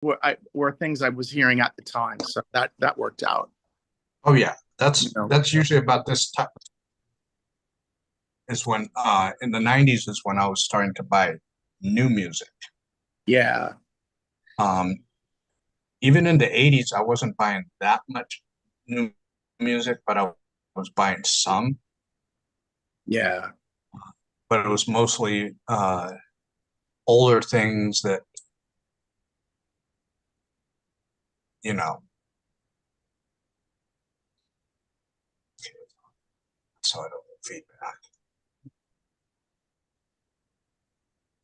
were things I was hearing at the time, so that worked out. Oh yeah, You know? that's usually about this time is when in the 90s is when I was starting to buy new music. Yeah, Um, Even in the 80s, I wasn't buying that much new music, but I was buying some, yeah, but it was mostly older things that, you know, so I don't get feedback.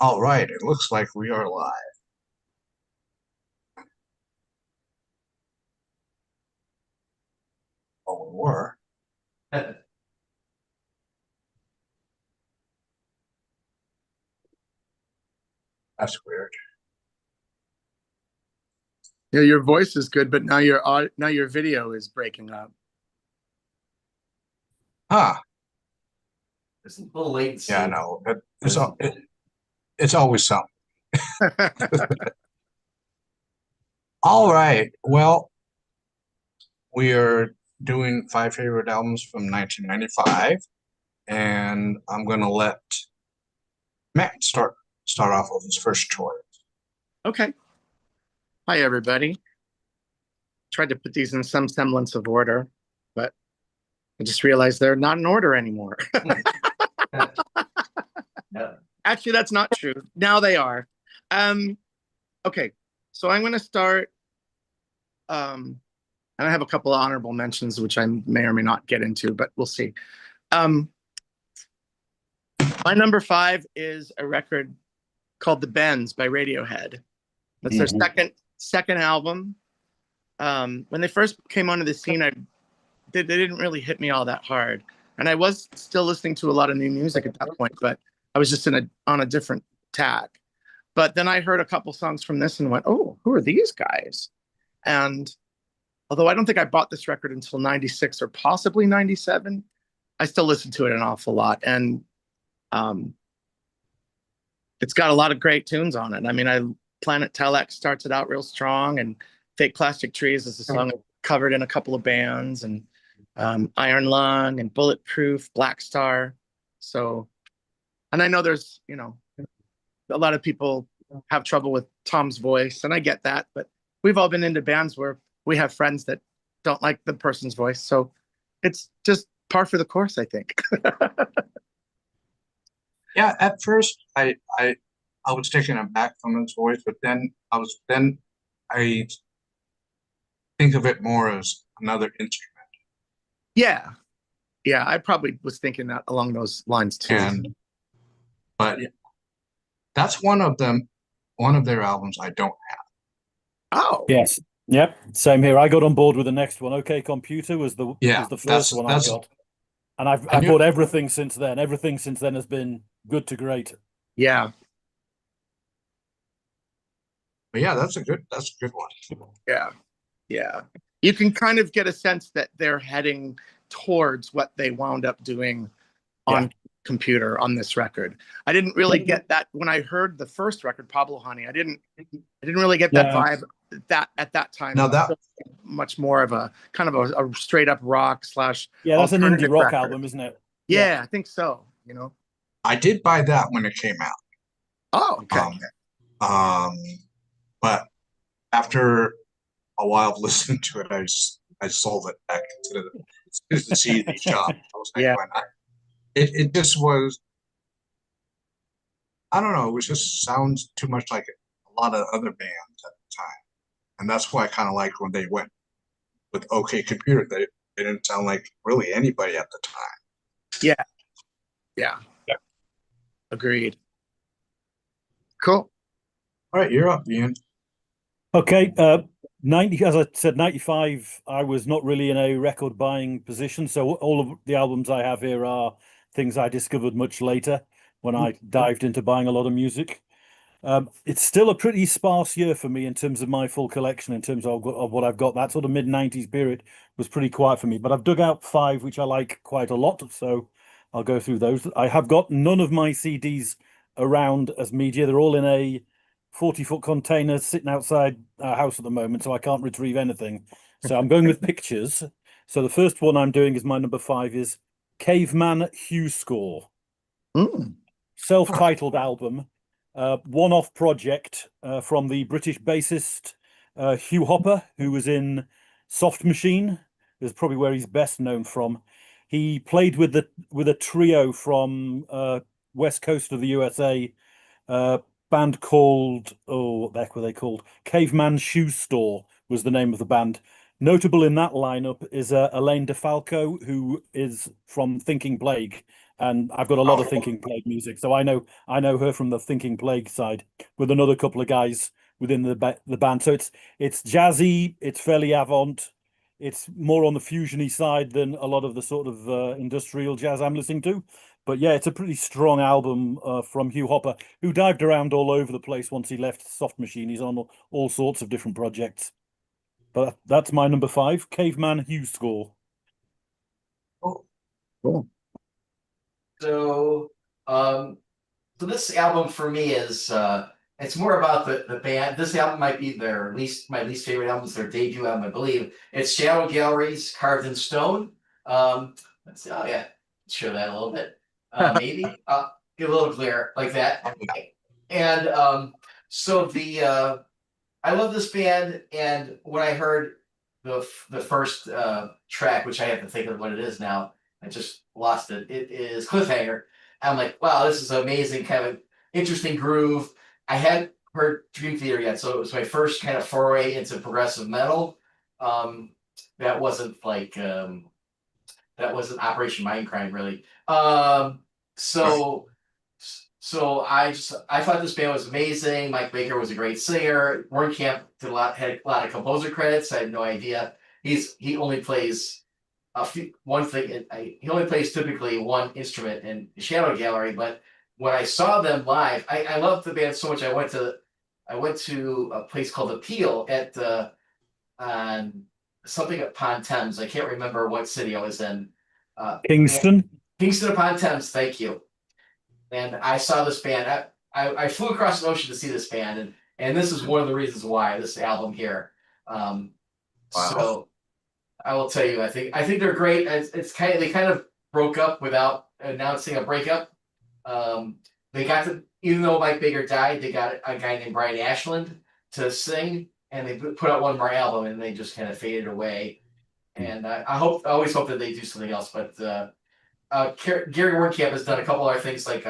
All right, it looks like we are live. Well, we were. That's weird. yeah. Your voice is good, but now your video is breaking up. Huh. There's a little latency. Yeah, no, it's always something. All right. Well, we are doing five favorite albums from 1995, and I'm going to let Matt start off with his first choice. Okay. Hi, everybody. Tried to put these in some semblance of order, but I just realized they're not in order anymore. Yeah. Actually, that's not true. Now they are. Okay, so I'm going to start. And I have a couple of honorable mentions, which I may or may not get into, but we'll see. Um, my number 5 is a record called "The Bends" by Radiohead. That's their second album. When they first came onto the scene, they didn't really hit me all that hard, and I was still listening to a lot of new music at that point, but I was just on a different tack. But then I heard a couple songs from this and went, "Oh, who are these guys?" And although I don't think I bought this record until 96 or possibly 97, I still listen to it an awful lot. And um, it's got a lot of great tunes on it. I mean, Planet Telex starts it out real strong, and Fake Plastic Trees is a song covered in a couple of bands, and Iron Lung and Bulletproof, Black Star. So, and I know there's, a lot of people have trouble with Tom's voice, and I get that, but we've all been into bands where we have friends that don't like the person's voice. So it's just par for the course, I think. Yeah, at first I was taken aback from his voice, but then I think of it more as another instrument. Yeah. Yeah. I probably was thinking that along those lines too. But that's one of their albums I don't have. Oh. Yes. Yep. Same here. I got on board with the next one. OK Computer was the first one I got. And I've bought everything since then. Everything since then has been good to great. Yeah. But yeah, that's a good one. Yeah. Yeah. You can kind of get a sense that they're heading towards what they wound up doing on Computer on this record. I didn't really get that when I heard the first record, Pablo Honey. I didn't really get that vibe that at that time. Now that much more of a kind of a straight up rock / that's an indie rock album, isn't it? Yeah, I think so. I did buy that when it came out. Oh, okay. But after a while of listening to it, I sold it back to the CD shop. I was like, why not? It just was, I don't know, it was just sounds too much like a lot of other bands at the time. And that's why I kind of liked when they went with OK Computer. They didn't sound like really anybody at the time. Yeah. Yeah. Agreed. Cool. All right, you're up, Ian. Okay. 90, as I said, 95, I was not really in a record buying position. So all of the albums I have here are things I discovered much later when I dived into buying a lot of music. It's still a pretty sparse year for me in terms of my full collection, in terms of what I've got. That sort of mid-90s period was pretty quiet for me, but I've dug out 5 which I like quite a lot, so I'll go through those. I have got none of my CDs around as media. They're all in a 40-foot container sitting outside our house at the moment, so I can't retrieve anything. So I'm going with pictures. So the first one I'm doing is my number 5 is Caveman Hue Score. Self-titled album, one-off project from the British bassist Hugh Hopper, who was in Soft Machine. Is probably where he's best known from. He played with a trio from west coast of the USA, band called, oh, what the heck were they called? Caveman Shoe Store was the name of the band. Notable in that lineup is Elaine DeFalco, who is from Thinking Plague, and I've got a lot of Thinking Plague music, so I know her from the Thinking Plague side, with another couple of guys within the band. So it's jazzy, it's fairly avant, it's more on the fusiony side than a lot of the sort of industrial jazz I'm listening to. But yeah, it's a pretty strong album from Hugh Hopper, who dived around all over the place once he left Soft Machine. He's on all sorts of different projects. But that's my number 5, Caveman Hue Score. Cool. So, so this album for me is it's more about the band. This album might be my least favorite album. It's their debut album, I believe. It's Shadow Galleries, Carved in Stone. Let's see. Oh yeah, show that a little bit. Maybe get a little clear like that. And so I love this band, and when I heard the first track, which I have to think of what it is now, I just lost it. It is Cliffhanger. I'm like, wow, this is amazing, kind of interesting groove. I hadn't heard Dream Theater yet, so it was my first kind of foray into progressive metal. That wasn't Operation Mindcrime, really. So I thought this band was amazing. Mike Baker was a great singer. Warnkamp had a lot of composer credits. I had no idea. He only plays he only plays typically one instrument in Shadow Gallery. But when I saw them live, I loved the band so much. I went to a place called The Peel at something upon Thames. I can't remember what city I was in. Kingston upon Thames. Thank you. And I saw this band. I flew across the ocean to see this band, and this is one of the reasons why this album here. Wow. So I will tell you, I think they're great. They kind of broke up without announcing a breakup. Even though Mike Baker died, they got a guy named Brian Ashland to sing, and they put out one more album, and they just kind of faded away. And I always hope that they do something else, but. Gary Warnkamp has done a couple other things, like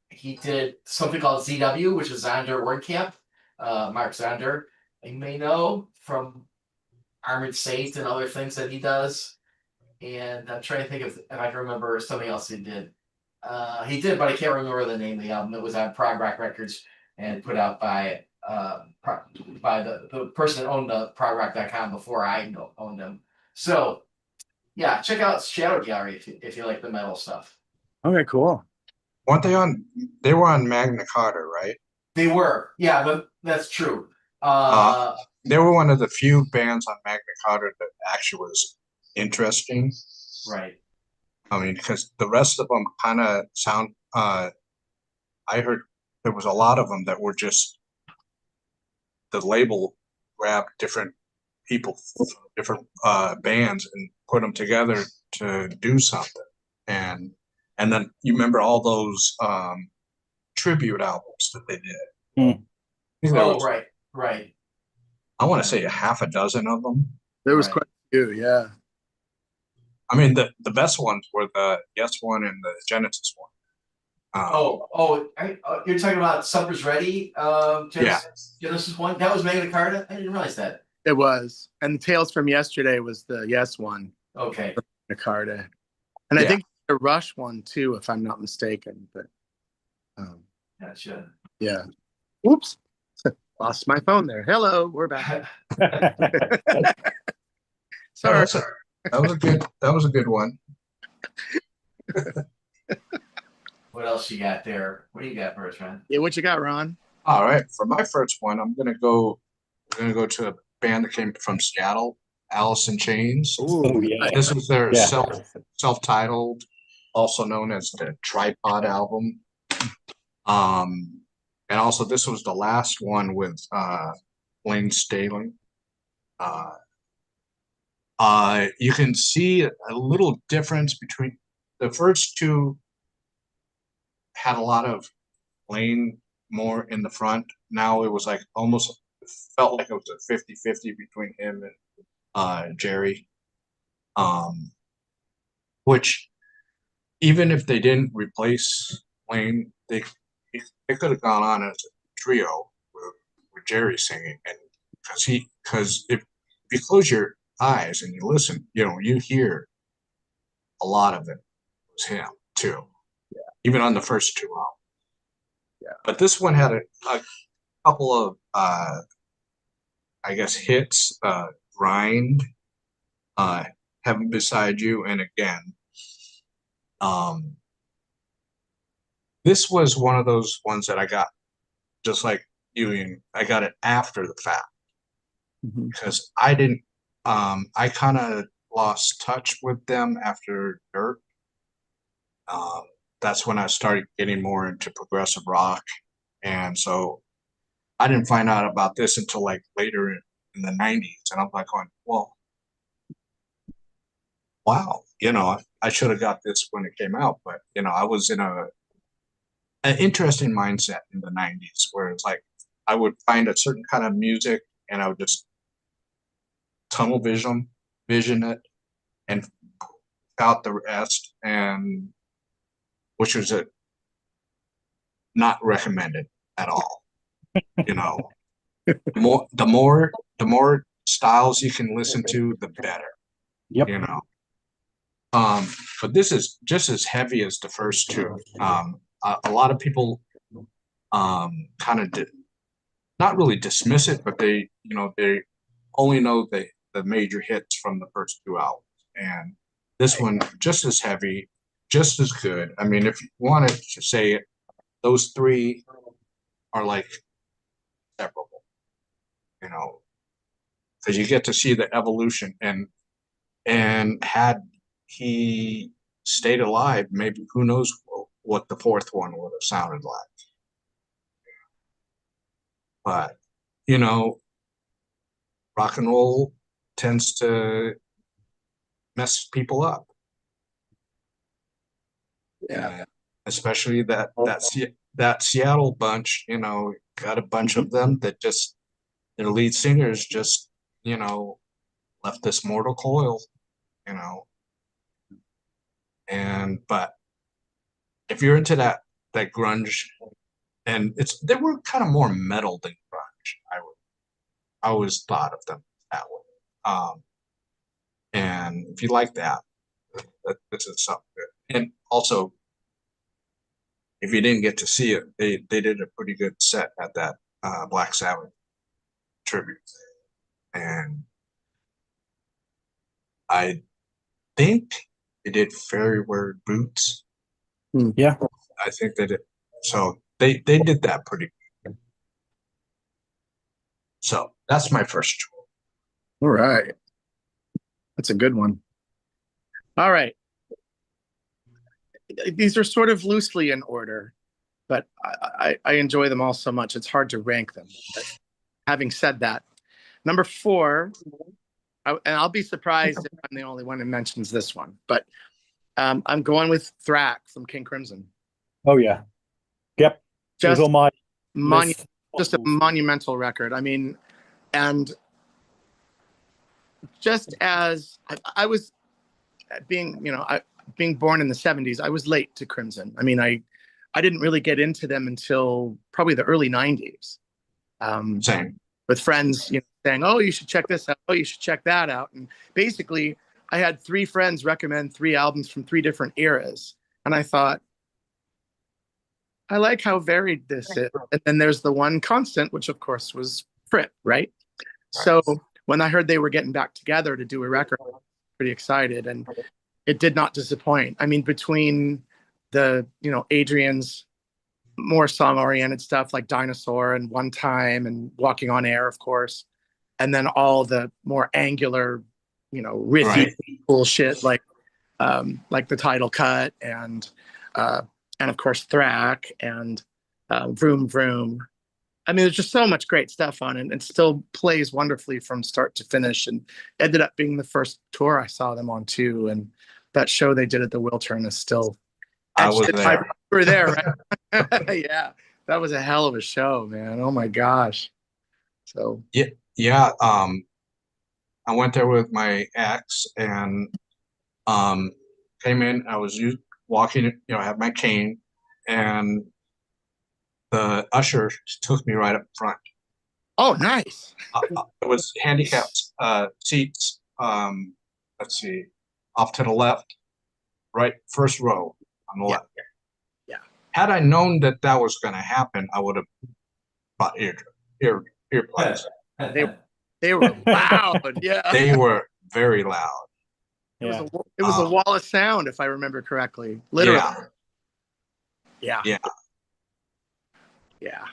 he did something called ZW, which is Zander Warnkamp, Mark Zander, you may know from Armored Saint and other things that he does. And I'm trying to think if I can remember something else he did. He did, but I can't remember the name of the album. It was on Prog Rock Records and put out by the person that owned the progrock.com before I owned them. So yeah, check out Shadow Gallery if you like the metal stuff. Okay, cool. Weren't they on? They were on Magna Carta, right? They were, yeah, but that's true. They were one of the few bands on Magna Carta that actually was interesting. Right. I mean, because the rest of them kind of sound. I heard there was a lot of them that were just the label grabbed different people from different bands and put them together to do something, and then you remember all those tribute albums that they did. Right. I want to say a half a dozen of them. There was quite a few, yeah. I mean, the best ones were the Yes one and the Genesis one. You're talking about Supper's Ready? Genesis one. That was Magna Carta. I didn't realize that. It was. And Tales from Yesterday was the Yes one. Okay. Magna Carta. And I think the Rush one too, if I'm not mistaken. But gotcha. Yeah. Oops. Lost my phone there. Hello, we're back. Sorry. That was a good one. What else you got there? What do you got first, Ron? Yeah, what you got, Ron? All right. For my first one, I'm gonna go to a band that came from Seattle, Alice in Chains. Oh, yeah. This is their self-titled, also known as the Tripod album. And also this was the last one with Lane Staley. You can see a little difference between the first two had a lot of Lane more in the front. Now it was like almost felt like it was a 50-50 between him and Jerry. Which even if they didn't replace Lane, they could have gone on as a trio with Jerry singing, and because if you close your eyes and you listen, you hear a lot of it was him too. Yeah. Even on the first two albums. Yeah. But this one had a couple of I guess hits, Grind, Heaven Beside You, and Again. This was one of those ones that I got just like you, Ian, I got it after the fact. Mhm. Because I didn't I kind of lost touch with them after Dirt. That's when I started getting more into progressive rock, and so I didn't find out about this until like later in the 90s, and I'm like going, well, wow, I should have got this when it came out, but I was in an interesting mindset in the 90s where it's like I would find a certain kind of music and I would just tunnel vision it and out the rest, and which was not recommended at all. The more styles you can listen to, the better. Yep. But this is just as heavy as the first two. A lot of people kind of not really dismiss it, but they only know the major hits from the first two albums, and this one just as heavy, just as good. I mean, if you wanted to say it, those three are like separable, because you get to see the evolution, and had he stayed alive, maybe who knows what the fourth one would have sounded like. But rock and roll tends to mess people up. Yeah. Especially that Seattle bunch, got a bunch of them that just their lead singers just, left this mortal coil, but if you're into that grunge, and they were kind of more metal than grunge, I always thought of them that way. And if you like that, this is something good. And also, if you didn't get to see it, they did a pretty good set at that Black Sabbath tribute, and I think they did Fairy Wear Boots. Yeah. I think they did. So they did that pretty good. So that's my first choice. All right. That's a good one. All right. These are sort of loosely in order, but I enjoy them all so much. It's hard to rank them. But having said that, number 4, and I'll be surprised if I'm the only one who mentions this one, but I'm going with Thrak from King Crimson. Oh yeah. Yep. Just on my just a monumental record. I mean, and just as I was being born in the 70s, I was late to Crimson. I mean, I didn't really get into them until probably the early 90s. Same. With friends, saying, "Oh, you should check this out. Oh, you should check that out." And basically, I had 3 friends recommend 3 albums from 3 different eras, and I thought, I like how varied this is. And then there's the one constant, which of course was Fripp, right? So when I heard they were getting back together to do a record, I was pretty excited, and it did not disappoint. I mean, between the Adrian's more song-oriented stuff like Dinosaur and One Time and Walking on Air, of course, and then all the more angular, riffy bullshit like the Title Cut and of course Thrak and Vroom Vroom. I mean, there's just so much great stuff on it, and still plays wonderfully from start to finish. And ended up being the first tour I saw them on too. And that show they did at the Wiltern is still I was etched in my- there. You were there, right? Yeah, that was a hell of a show, man. Oh my gosh. So Yeah, I went there with my ex and came in. I was walking, I had my cane, and the usher took me right up front. oh, nice. It was handicapped seats. Let's see, off to the left, right, first row on the Yeah. left. Yeah. Had I known that that was going to happen, I would have bought earplugs. They were loud. Yeah. They were very loud. Yeah. It was a wall of sound, if I remember correctly. Literally. Yeah. Yeah. Yeah. Yeah.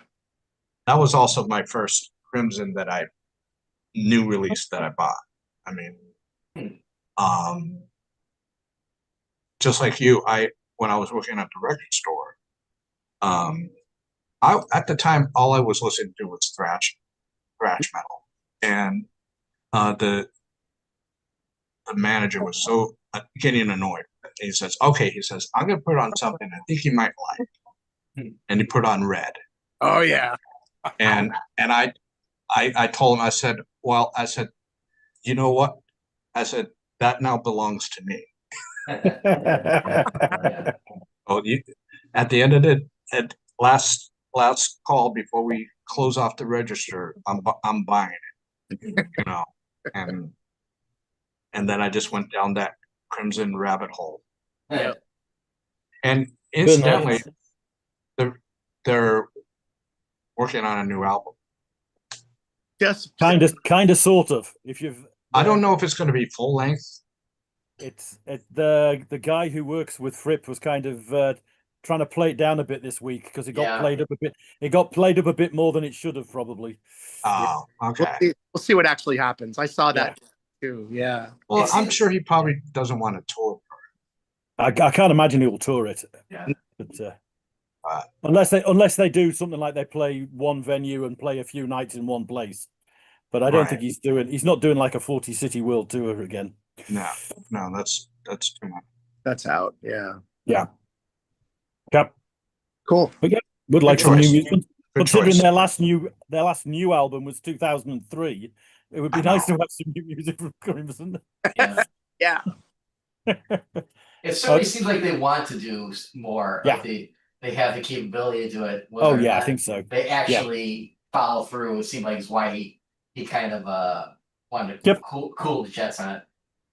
That was also my first Crimson that I new release that I bought. I mean, just like you, when I was working at the record store, I at the time all I was listening to was thrash metal, and the manager was so getting annoyed. He says, "Okay," he says, "I'm gonna put on something I think you might like," and he put on Red. Oh yeah. And I told him, I said, well, I said, you know what? I said, that now belongs to me. Oh, at the end of the last call before we close off the register, I'm buying it, and then I just went down that Crimson rabbit hole. And incidentally, they're working on a new album. Yes. kind of, sort of. If you've, I don't know if it's going to be full length. The guy who works with Fripp was kind of trying to play it down a bit this week because it got played up a bit. It got played up a bit more than it should have probably. Oh, okay. We'll see what actually happens. I saw that too. Yeah. Well, I'm sure he probably doesn't want to tour. I can't imagine he will tour it. Yeah. But unless they do something like they play one venue and play a few nights in one place. But I don't think he's not doing like a 40 city world tour again. No, that's too much. That's out. Yeah. Yeah. Cap. Cool. But yeah, would like some new music. Good Considering choice. their last new album was 2003, it would be nice to have some new music from Crimson. Yeah. It certainly seems like they want to do more. Yeah. Like they have the capability to do it. Oh yeah, I think so. They actually follow through. It seemed like is why he kind of wanted to cool the jets on it.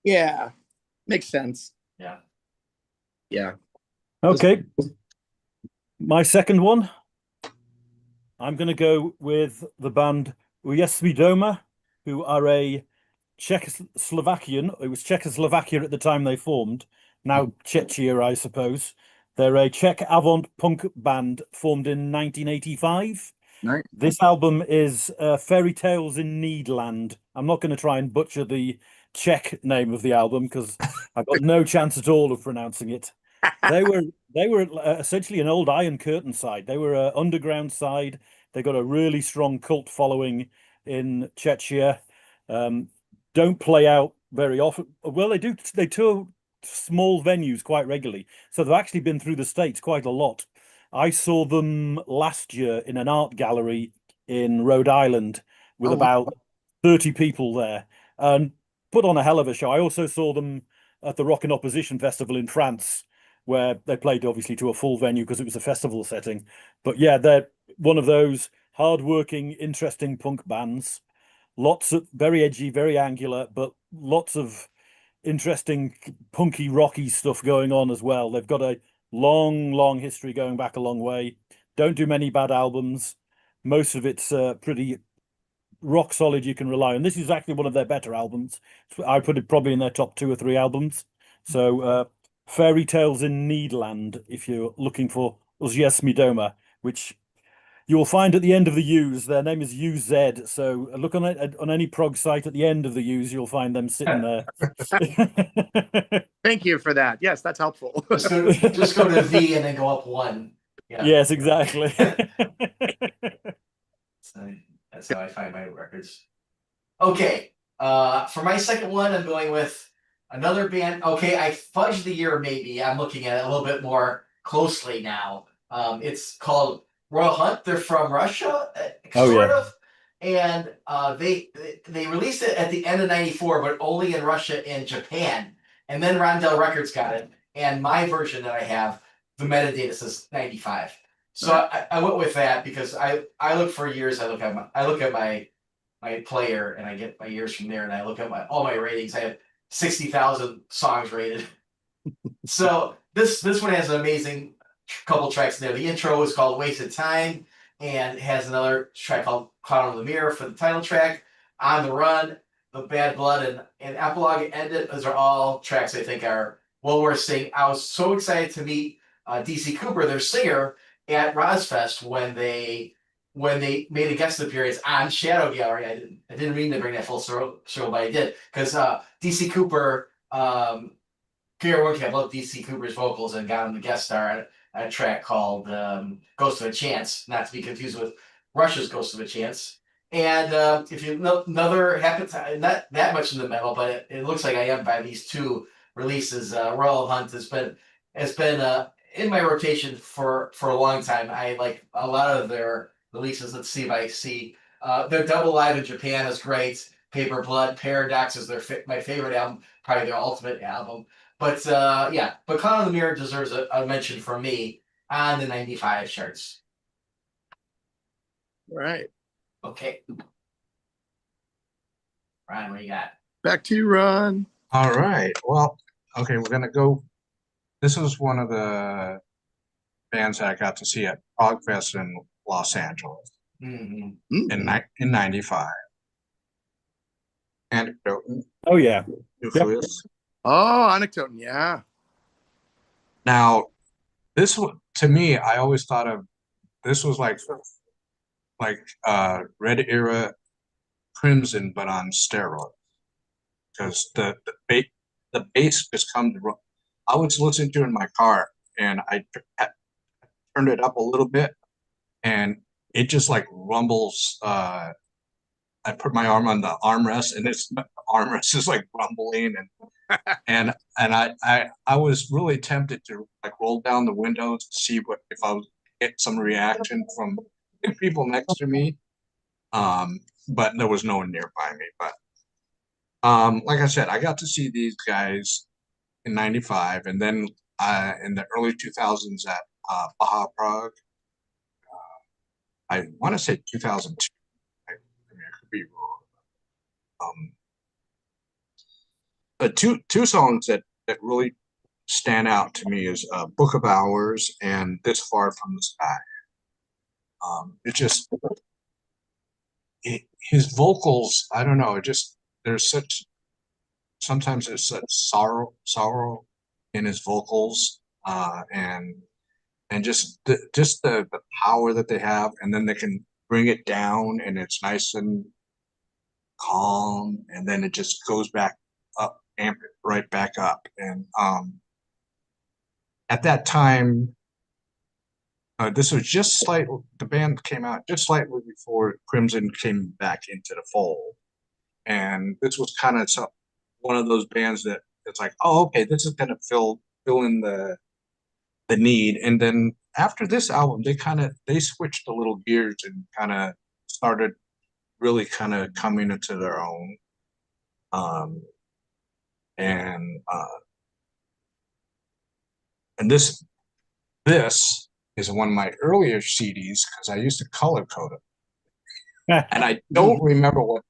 Yeah. Makes sense. Yeah. Yeah. Okay. My second one, I'm going to go with the band Ujesmi Doma, who are a Czechoslovakian. It was Czechoslovakia at the time they formed. Now Czechia, I suppose. They're a Czech avant punk band formed in 1985. Nice. This album is Fairy Tales in Needland. I'm not going to try and butcher the Czech name of the album because I've got no chance at all of pronouncing it. They were essentially an old Iron Curtain side. They were an underground side. They got a really strong cult following in Czechia. Don't play out very often. Well, they do. They tour small venues quite regularly. So they've actually been through the States quite a lot. I saw them last year in an art gallery in Rhode Island with about 30 people there and put on a hell of a show. I also saw them at the Rock and Opposition Festival in France, where they played obviously to a full venue because it was a festival setting. But yeah, they're one of those hardworking, interesting punk bands. Lots of very edgy, very angular, but lots of interesting punky, rocky stuff going on as well. They've got a long history going back a long way. Don't do many bad albums. Most of it's pretty rock solid. You can rely on. This is actually one of their better albums. I put it probably in their top 2 or 3 albums. So Fairy Tales in Needland, if you're looking for Ujesmi Doma, which you will find at the end of the U's. Their name is UZ. So look on any prog site at the end of the U's, you'll find them sitting there. Thank you for that. Yes, that's helpful. Just go to V and then go up 1. Yeah. Yes, exactly. So that's how I find my records. Okay. For my second one, I'm going with another band. Okay, I fudged the year maybe. I'm looking at it a little bit more closely now. It's called Royal Hunt. They're from Russia, Oh, sort yeah. of. And they released it at the end of '94, but only in Russia and Japan. And then Rondell Records got it. And my version that I have, the metadata says '95. So I went with that because I look for years. I look at my player and I get my years from there, and I look at all my ratings. I have 60,000 songs rated. So this one has an amazing couple tracks in there. The intro is called "Wasted Time" and has another track called "Cloud on the Mirror" for the title track. "On the Run," "The Bad Blood," and "Epilogue," and "End It." Those are all tracks I think are well worth singing. I was so excited to meet DC Cooper, their singer, at Rozfest when they made a guest appearance on Shadow Gallery. I didn't mean to bring that full circle, but I did because DC Cooper, Pierre Woodcamp loved DC Cooper's vocals and got him the guest star on a track called "Ghost of a Chance," not to be confused with Russia's "Ghost of a Chance." And if you know another happen to not that much in the metal, but it looks like I am by these two releases. Royal Hunt has been in my rotation for a long time. I like a lot of their releases. Let's see if I see. Their Double Live in Japan is great. Paper Blood, Paradox is my favorite album, probably their ultimate album. But yeah, but Cloud on the Mirror deserves a mention from me on the '95 charts. Right. Okay, Ryan, what you got? Back to you, Ron. All right. Well, okay, we're gonna go. This was one of the bands that I got to see at ProgFest in Los Angeles Mhm. in '95. Anecdote, Oh, yeah. Nucleus. Oh, Anecdote. Yeah. Now, this one to me, I always thought of this was like Red Era Crimson, but on steroids. Because the bass just comes. I was listening to it in my car, and I turned it up a little bit, and it just like rumbles. I put my arm on the armrest, and the armrest is like rumbling, and I was really tempted to like roll down the windows to see what if I was get some reaction from people next to me. But there was no one nearby me. But like I said, I got to see these guys in '95, and then in the early 2000s at Baja Prague. I want to say 2002. I mean, I could be wrong. Two songs that really stand out to me is "Book of Hours" and "This Far from the Sky." It just his vocals. I don't know. It just there's such sometimes there's such sorrow in his vocals, and just the power that they have, and then they can bring it down, and it's nice and calm, and then it just goes back up, amp it right back up. And at that time, this was just slightly, the band came out just slightly before Crimson came back into the fold. And this was kind of one of those bands that it's like, oh, okay, this is gonna fill in the need. And then after this album, they switched a little gears and kind of started really kind of coming into their own. Um, and and this is one of my earlier CDs because I used to color code it, and I don't remember what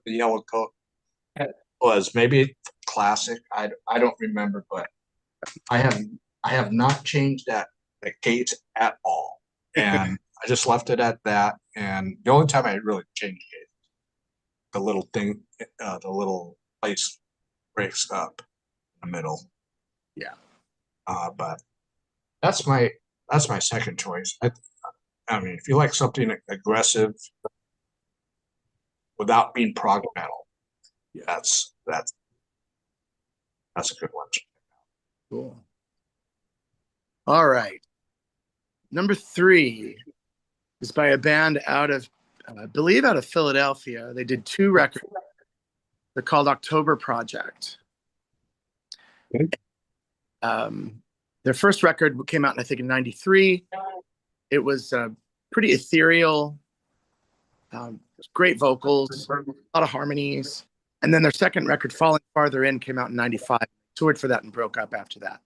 the yellow coat was. Maybe classic. I don't remember, but I have not changed the gate at all, and I just left it at that. And the only time I really changed it, the little thing, the little place breaks up in the middle. Yeah. But that's my second choice. I mean, if you like something aggressive without being prog metal, Yeah. that's a good one. Cool. All right. Number 3 is by a band out of, I believe, out of Philadelphia. They did 2 records. They're called October Project. Okay. Their first record came out, I think, in '93. It was pretty ethereal, great vocals, a lot of harmonies. And then their second record, Falling Farther In, came out in '95. Toured for that and broke up after that.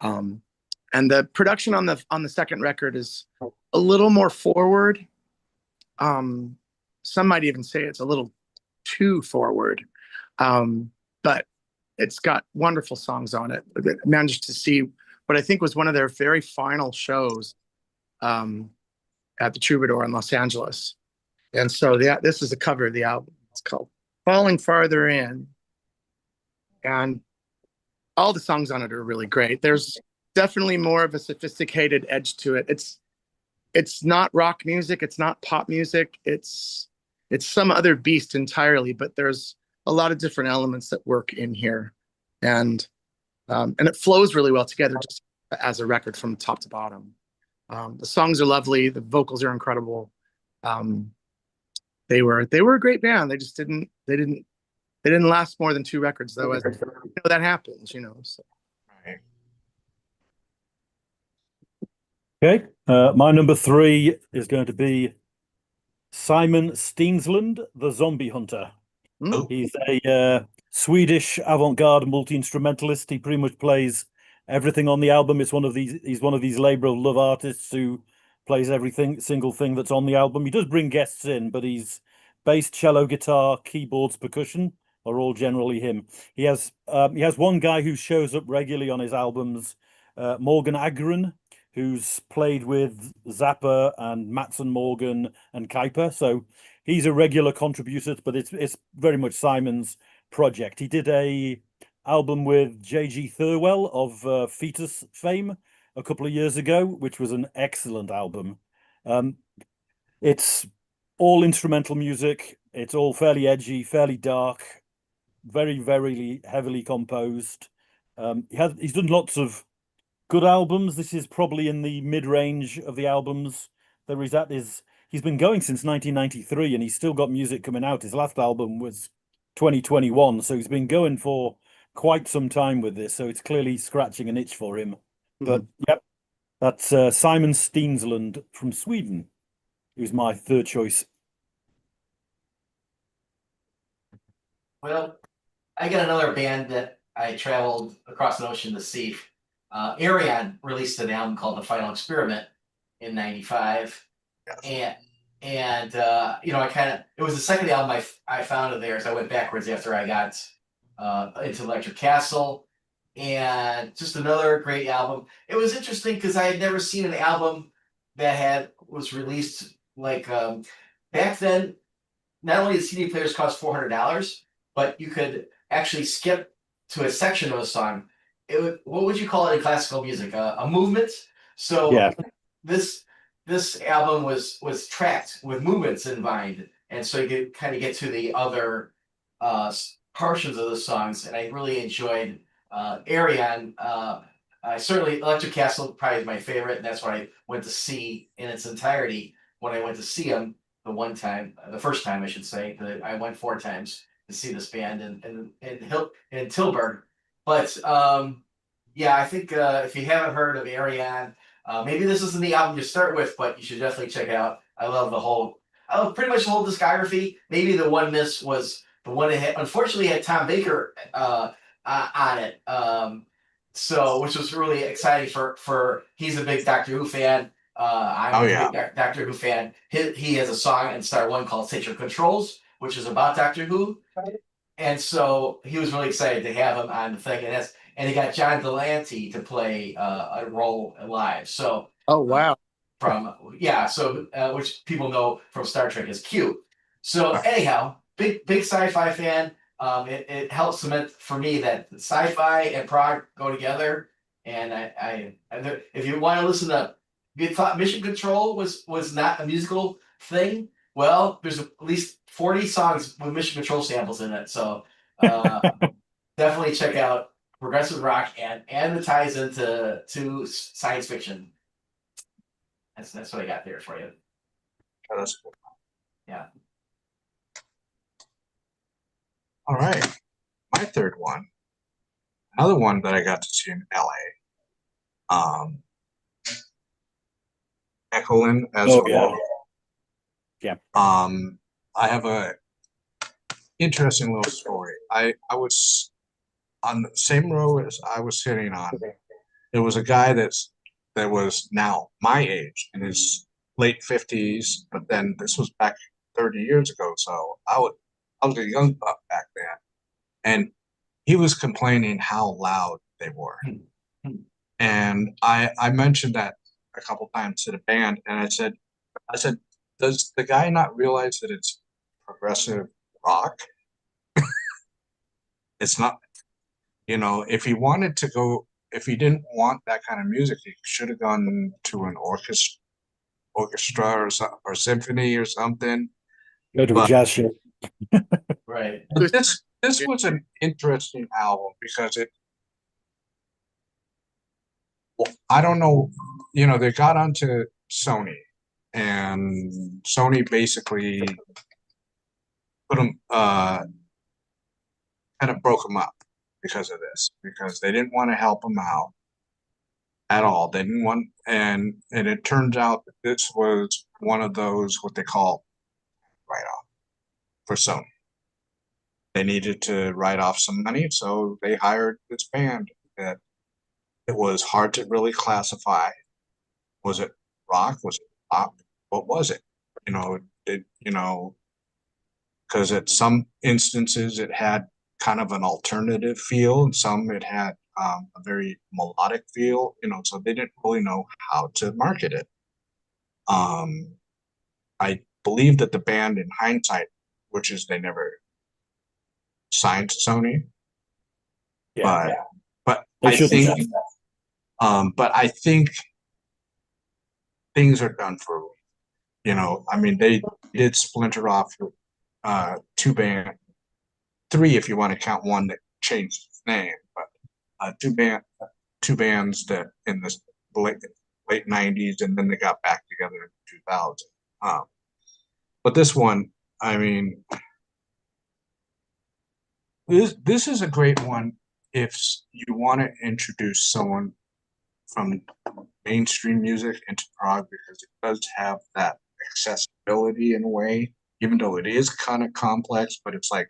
And the production on the second record is a little more forward. Some might even say it's a little too forward. But it's got wonderful songs on it. I managed to see what I think was one of their very final shows at the Troubadour in Los Angeles. And so this is a cover of the album. It's called Falling Farther In. And all the songs on it are really great. There's definitely more of a sophisticated edge to it. It's not rock music. It's not pop music. It's some other beast entirely, but there's a lot of different elements that work in here. And it flows really well together just as a record from top to bottom. The songs are lovely. The vocals are incredible. They were a great band. They just didn't last more than 2 records though. As that happens, so. Right. Okay, my number 3 is going to be Simon Steensland, the Zombie Hunter. Mm. He's a Swedish avant-garde multi-instrumentalist. He pretty much plays everything on the album. He's one of these labor of love artists who plays single thing that's on the album. He does bring guests in, but he's bass, cello, guitar, keyboards, percussion are all generally him. He has one guy who shows up regularly on his albums, Morgan Agren, who's played with Zappa and Matson Morgan and Kuiper. So he's a regular contributor, but it's very much Simon's project. He did a album with J.G. Thirlwell of Fetus fame a couple of years ago, which was an excellent album. It's all instrumental music. It's all fairly edgy, fairly dark, very, very heavily composed. He's done lots of good albums. This is probably in the mid-range of the albums that he's at. He's been going since 1993 and he's still got music coming out. His last album was 2021, so he's been going for quite some time with this, so it's clearly scratching an itch for him. But yep, that's Simon Steensland from Sweden, who's my 3rd choice. Well, I got another band that I traveled across the ocean to see. Arion released an album called The Final Experiment in '95. Yes. And it was the second album I found of theirs. I went backwards after I got into Electric Castle, and just another great album. It was interesting because I had never seen an album that was released like back then. Not only did CD players cost $400, but you could actually skip to a section of a song. What would you call it in classical music? A movement. So yeah. This album was tracked with movements in mind, and so you could kind of get to the other portions of the songs. And I really enjoyed Arion. I certainly Electric Castle probably is my favorite, and that's what I went to see in its entirety when I went to see them the first time I should say. I went 4 times to see this band in Tilburg. But yeah, I think if you haven't heard of Arion, maybe this isn't the album you start with, but you should definitely check it out. I love pretty much the whole discography. Maybe the one miss was the one that unfortunately had Tom Baker on it. So which was really exciting for he's a big Doctor Who fan. I'm a big Doctor Who fan. He has a song in Star One called State Your Controls, which is about Doctor Who. And so he was really excited to have him on the thing, and he got John Delancey to play a role live. So oh wow, which people know from Star Trek as Q. So anyhow, big sci-fi fan. It helps cement for me that sci-fi and prog go together. And if you want to listen to, if you thought Mission Control was not a musical thing, well, there's at least 40 songs with Mission Control samples in it. So definitely check out progressive rock and the ties into science fiction. That's what I got there for you. That's good. Yeah. All right. My third one, another one that I got to see in LA. Echoland as Oh, a yeah. whole. Yeah. I have a interesting little story. I was on the same row as I was sitting on. There was a guy that was now my age in his late 50s, but then this was back 30 years ago. So I was a young buck back then. And he was complaining how loud they were. And I mentioned that a couple times to the band, and I said, does the guy not realize that it's progressive rock? It's not, if he wanted to go, if he didn't want that kind of music, he should have gone to an orchestra or symphony or something. Go to a But jazz show. Right. But this was an interesting album because I don't know, they got onto Sony, and Sony basically put them, kind of broke them up because of this, because they didn't want to help them out at all. They didn't want, and it turns out that this was one of those, what they call write-off for Sony. They needed to write off some money, so they hired this band that it was hard to really classify. Was it rock? Was it pop? What was it? Because at some instances it had kind of an alternative feel, and some it had a very melodic feel, so they didn't really know how to market it. I believe that the band, in hindsight, which is they never signed to Sony, Yeah. but They I shouldn't think, but I think things are done for, I mean, they did splinter off three if you want to count one that changed its name, but two bands that in the late 90s, and then they got back together in 2000. But this one, I mean, this is a great one if you want to introduce someone from mainstream music into prog, because it does have that accessibility in a way, even though it is kind of complex, but it's like,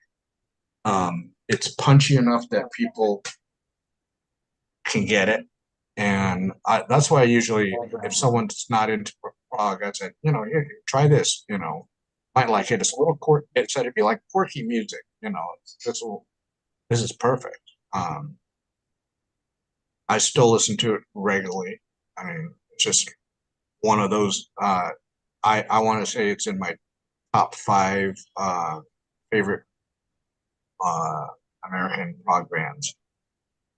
it's punchy enough that people can get it. And that's why I usually, if someone's not into prog, I said, here, try this, might like it. It's a little quirky. It said it'd be like quirky music, this is perfect. I still listen to it regularly. I mean, it's just one of those, I want to say it's in my top 5 favorite American prog bands.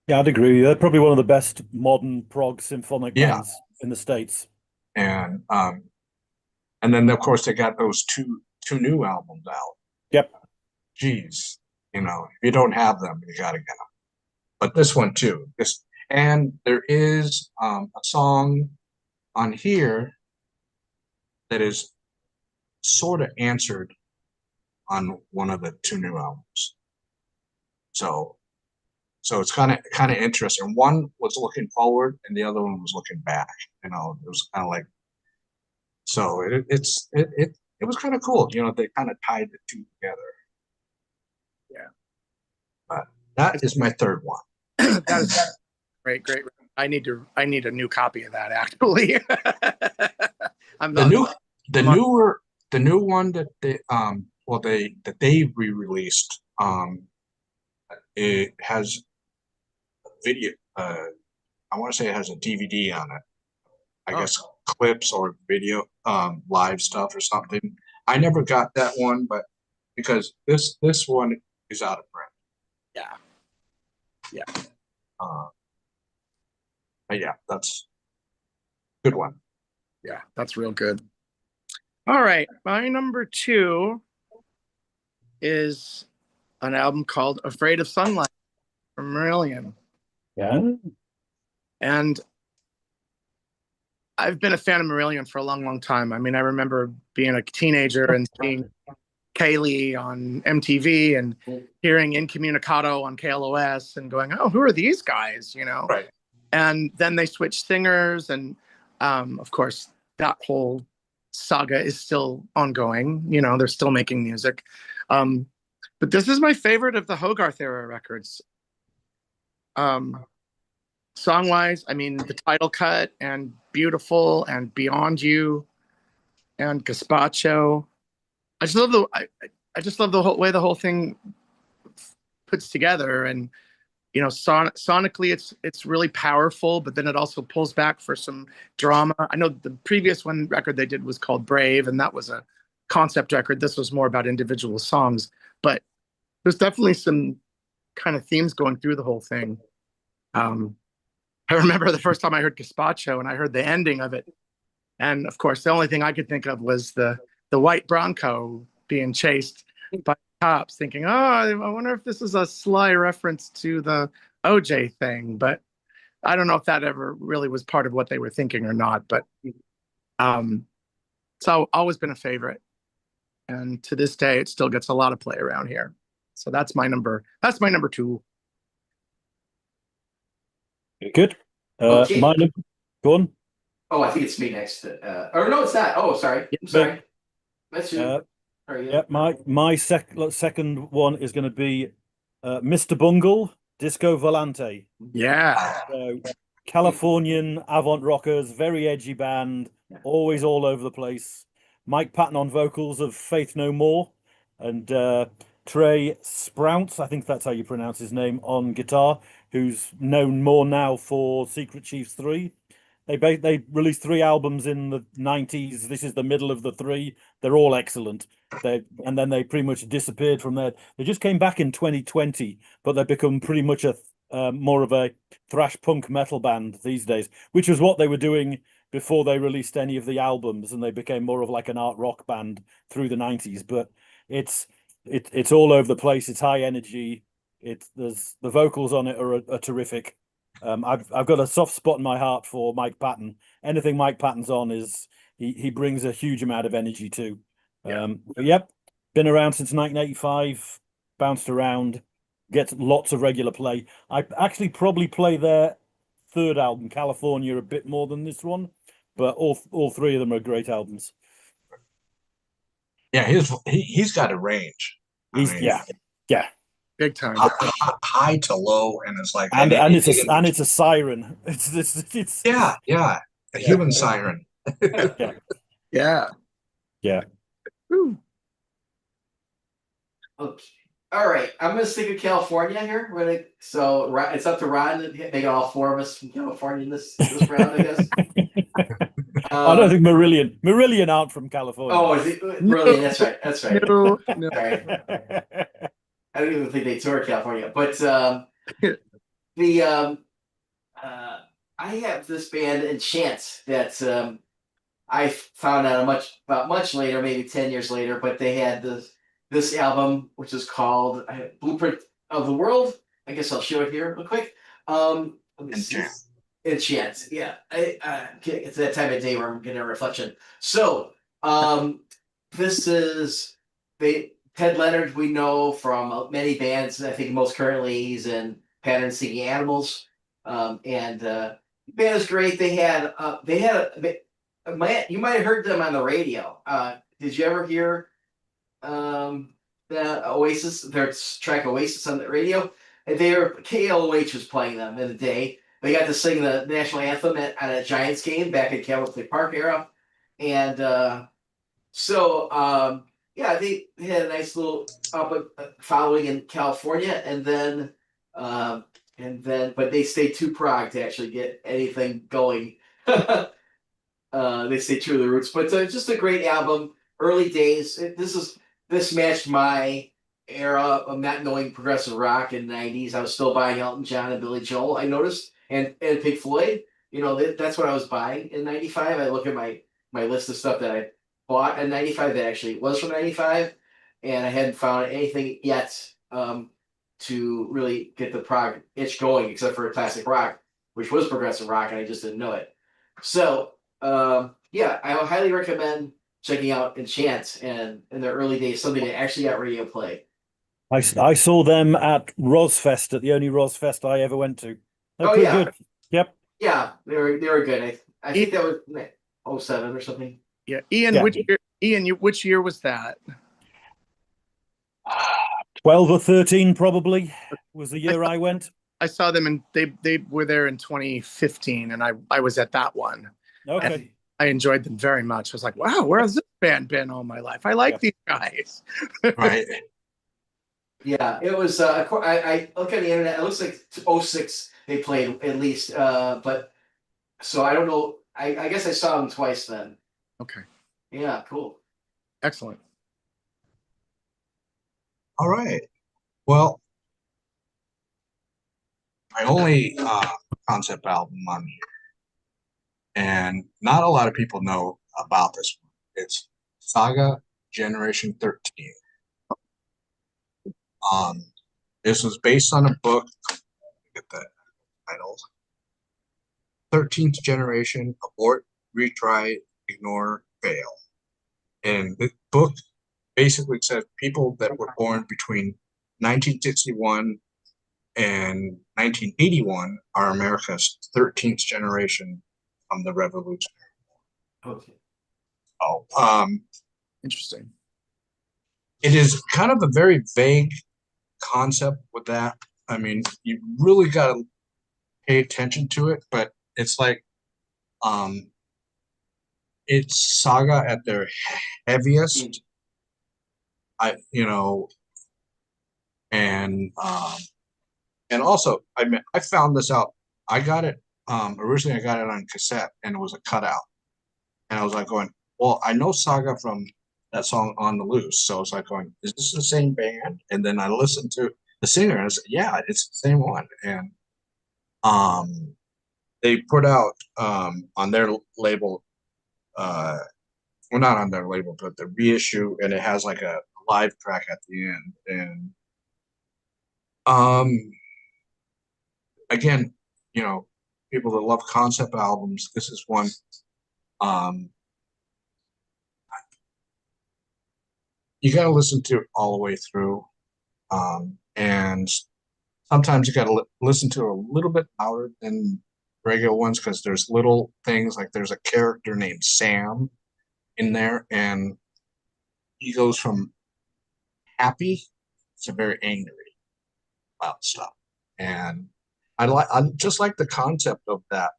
Yeah, I'd agree. They're probably one of the best modern prog symphonic Yeah. bands in the States. And then of course they got those two new albums out. Yep. Geez, if you don't have them, you gotta get them. But this one too. And there is a song on here that is sort of answered on one of the 2 new albums. So it's kind of interesting. One was looking forward, and the other one was looking back. It was kind of like, so it was kind of cool. They kind of tied the two together. Yeah. But that is my third one. That is great. I need a new copy of that, actually. I'm not the new one that they re-released. It has a video. I want to say it has a DVD on it. I guess clips or video, live stuff or something. I never got that one, but because this one is out of print. Yeah. But yeah, that's a good one. Yeah, that's real good. All right, my number 2 is an album called Afraid of Sunlight from Marillion. Yeah. And I've been a fan of Marillion for a long, long time. I mean, I remember being a teenager and seeing Kaylee on MTV and hearing Incommunicado on KLOS and going, oh, who are these guys? You know? Right. And then they switched singers. And of course, that whole saga is still ongoing. You know, they're still making music. But this is my favorite of the Hogarth era records. Song-wise, I mean, the title cut and Beautiful and Beyond You and Gazpacho. I just love I just love the whole way the whole thing puts together, and you know, sonically it's really powerful, but then it also pulls back for some drama. I know the previous one record they did was called Brave, and that was a concept record. This was more about individual songs, but there's definitely some kind of themes going through the whole thing. I remember the first time I heard Gazpacho and I heard the ending of it, and of course the only thing I could think of was the white Bronco being chased by cops, thinking, oh, I wonder if this is a sly reference to the OJ thing. But I don't know if that ever really was part of what they were thinking or not. But so always been a favorite. And to this day, it still gets a lot of play around here. So that's my number 2. Good. Okay. My number, go on. Oh, I think it's me next. Or no, it's not. Oh, sorry. I'm sorry. That's you. Yeah, my second one is going to be Mr. Bungle, Disco Volante. Yeah. So, Californian avant rockers, very edgy band, always all over the place. Mike Patton on vocals of Faith No More, and Trey Sprouts, I think that's how you pronounce his name, on guitar, who's known more now for Secret Chiefs 3. They released 3 albums in the 90s. This is the middle of the 3. They're all excellent. And then they pretty much disappeared from there. They just came back in 2020, but they've become pretty much a more of a thrash punk metal band these days, which was what they were doing before they released any of the albums, and they became more of like an art rock band through the 90s. But it's all over the place. It's high energy. There's the vocals on it are terrific. I've got a soft spot in my heart for Mike Patton. Anything Mike Patton's on is he brings a huge amount of energy too. But yep, been around since 1985, bounced around, gets lots of regular play. I actually probably play their third album, California, a bit more than this one, but all 3 of them are great albums. Yeah, he's got a range. Yeah. Big time. High to low, and it's like and it's a siren. It's yeah, a human siren. Yeah. Woo. Okay. All right. I'm gonna stick with California here. So it's up to Ron to make all 4 of us from California in this round, I guess. I don't think Marillion aren't from California. Oh, is it really? That's right. That's right. No. Right. I don't even think they tour California, but I have this band Enchant that I found out much later, maybe 10 years later, but they had this album which is called Blueprint of the World. I guess I'll show it here real quick. Enchant. Yeah. It's that time of day where I'm getting a reflection. So this is Ted Leonard, we know from many bands. I think most currently he's in Pattern Singing Animals. And the band is great. You might have heard them on the radio. Did you ever hear the Oasis, their track Oasis on the radio? KLOH was playing them in the day. They got to sing the national anthem at a Giants game back in Candlestick Park era. And yeah, they had a nice little following in California, and then but they stayed too prog to actually get anything going. They stay true to the roots, but just a great album. Early days. This matched my era of not knowing progressive rock in the 90s. I was still buying Elton John and Billy Joel, I noticed, and Pink Floyd. You know, that's what I was buying in 95. I look at my list of stuff that I bought in 95 that actually was from 95, and I hadn't found anything yet to really get the prog itch going, except for classic rock, which was progressive rock, and I just didn't know it. So yeah, I highly recommend checking out Enchant and in their early days, something that actually got radio play. I saw them at Rosfest, at the only Rosfest I ever went to. They're Oh, pretty yeah. good. Yep. Yeah, they were good. I think that was 07 or something. Yeah, Ian, Yeah. which year was that? 12 or 13 probably was the year I went. I saw them and they were there in 2015, and I was at that one. Okay. I enjoyed them very much. I was like, wow, where has this band been all my life? I like these guys. Right. Yeah, it was. I look at the internet. It looks like 06 they played at least. But so I don't know. I guess I saw them twice then. Okay, Yeah, cool. excellent. All right. Well, my only concept album on here, and not a lot of people know about this one. It's Saga Generation 13. This was based on a book. Get that title. 13th Generation: Abort, Retry, Ignore, Fail. And the book basically says people that were born between 1961 and 1981 are America's 13th generation from the Revolution. Okay. Oh, Interesting. it is kind of a very vague concept with that. I mean, you really got to pay attention to it, but it's like, it's Saga at their heaviest. And also, I mean, I found this out. I got it originally. I got it on cassette, and it was a cutout. And I was like going, well, I know Saga from that song On the Loose. So I was like going, is this the same band? And then I listened to the singer, and I said, yeah, it's the same one. And they put out on their label, well, not on their label, but the reissue, and it has like a live track at the end. And again, people that love concept albums, this is one. You got to listen to it all the way through, and sometimes you got to listen to it a little bit louder than regular ones, because there's little things like there's a character named Sam in there, and he goes from happy to very angry about stuff. And I just like the concept of that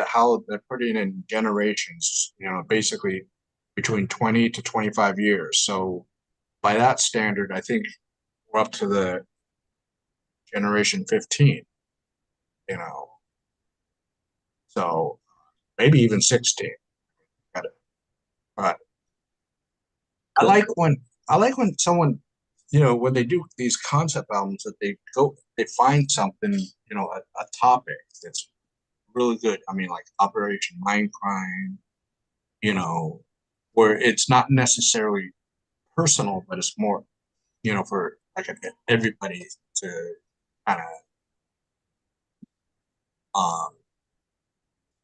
how they're putting in generations, basically between 20 to 25 years. So by that standard, I think we're up to the generation 15, so maybe even 16. But I like when someone, when they do these concept albums, that they find something, a topic that's really good. I mean, like Operation Mindcrime, where it's not necessarily personal, but it's more, for like everybody to kind of.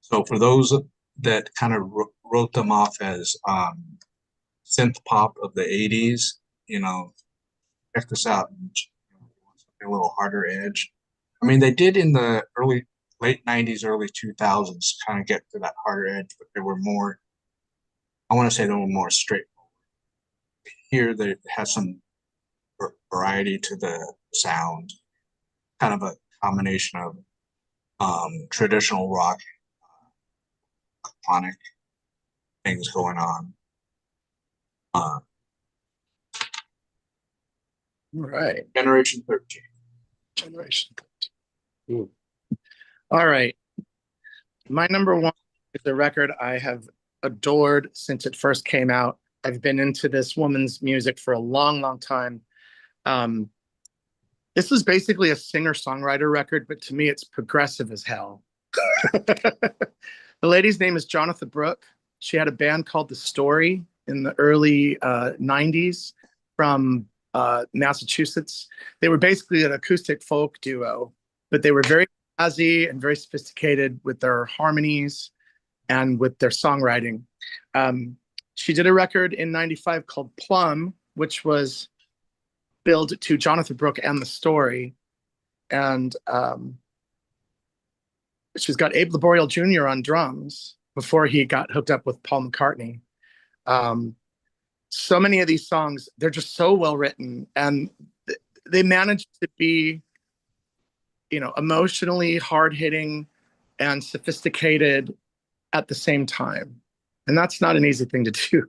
So for those that kind of wrote them off as synth pop of the 80s, check this out. A little harder edge. I mean, they did in the late 90s, early 2000s kind of get to that harder edge, but they were more, I want to say they were more straightforward. Here they had some variety to the sound, kind of a combination of traditional rock, iconic things going on. All right. Generation 13. Generation 13. Ooh. All right. My number one is a record I have adored since it first came out. I've been into this woman's music for a long, long time. This was basically a singer-songwriter record, but to me, it's progressive as hell. The lady's name is Jonatha Brooke. She had a band called The Story in the early 90s from Massachusetts. They were basically an acoustic folk duo, but they were very jazzy and very sophisticated with their harmonies. and with their songwriting. She did a record in 95 called Plum, which was billed to Jonathan Brooke and the Story. And she's got Abe Laboriel Jr. on drums before he got hooked up with Paul McCartney. So many of these songs, they're just so well written, and they managed to be, emotionally hard hitting and sophisticated at the same time. And that's not an easy thing to do.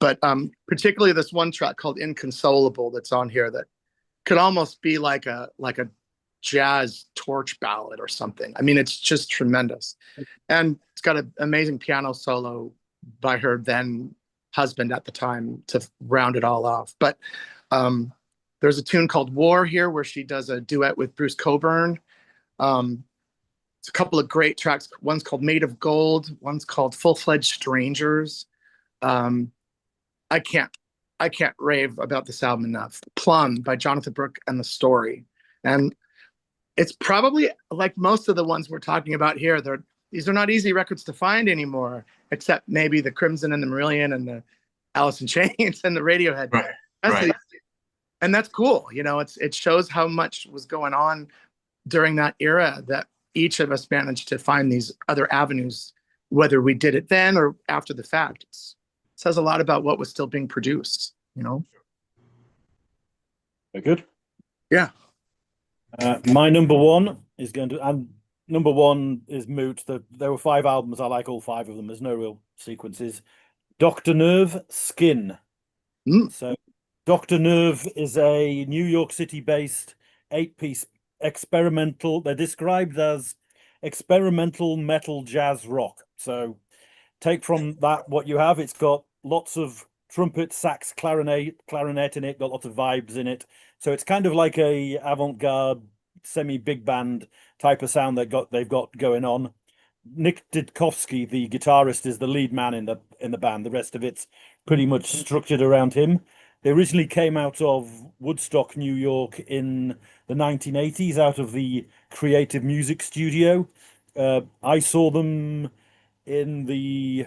But particularly this one track called Inconsolable that's on here that could almost be like a jazz torch ballad or something. I mean, it's just tremendous. And it's got an amazing piano solo by her then husband at the time to round it all off. But there's a tune called War here where she does a duet with Bruce Cockburn. It's a couple of great tracks. One's called Made of Gold. One's called Full-Fledged Strangers. I can't rave about this album enough. Plum by Jonathan Brooke and the Story. And it's probably like most of the ones we're talking about here. These are not easy records to find anymore, except maybe the Crimson and the Marillion and the Alice in Chains and the Radiohead. Right. And that's cool. It shows how much was going on during that era that each of us managed to find these other avenues, whether we did it then or after the fact. It says a lot about what was still being produced, Very good. Yeah. My number one is number one is moot. There were 5 albums. I like all 5 of them. There's no real sequences. Dr. Nerve, Skin. So Dr. Nerve is a New York City-based 8-piece experimental. They're described as experimental metal jazz rock. So take from that what you have. It's got lots of trumpet, sax, clarinet in it, got lots of vibes in it. So it's kind of like a avant-garde, semi-big band type of sound they've got going on. Nick Didkovsky, the guitarist, is the lead man in the band. The rest of it's pretty much structured around him. They originally came out of Woodstock, New York in the 1980s, out of the Creative Music Studio. I saw them in the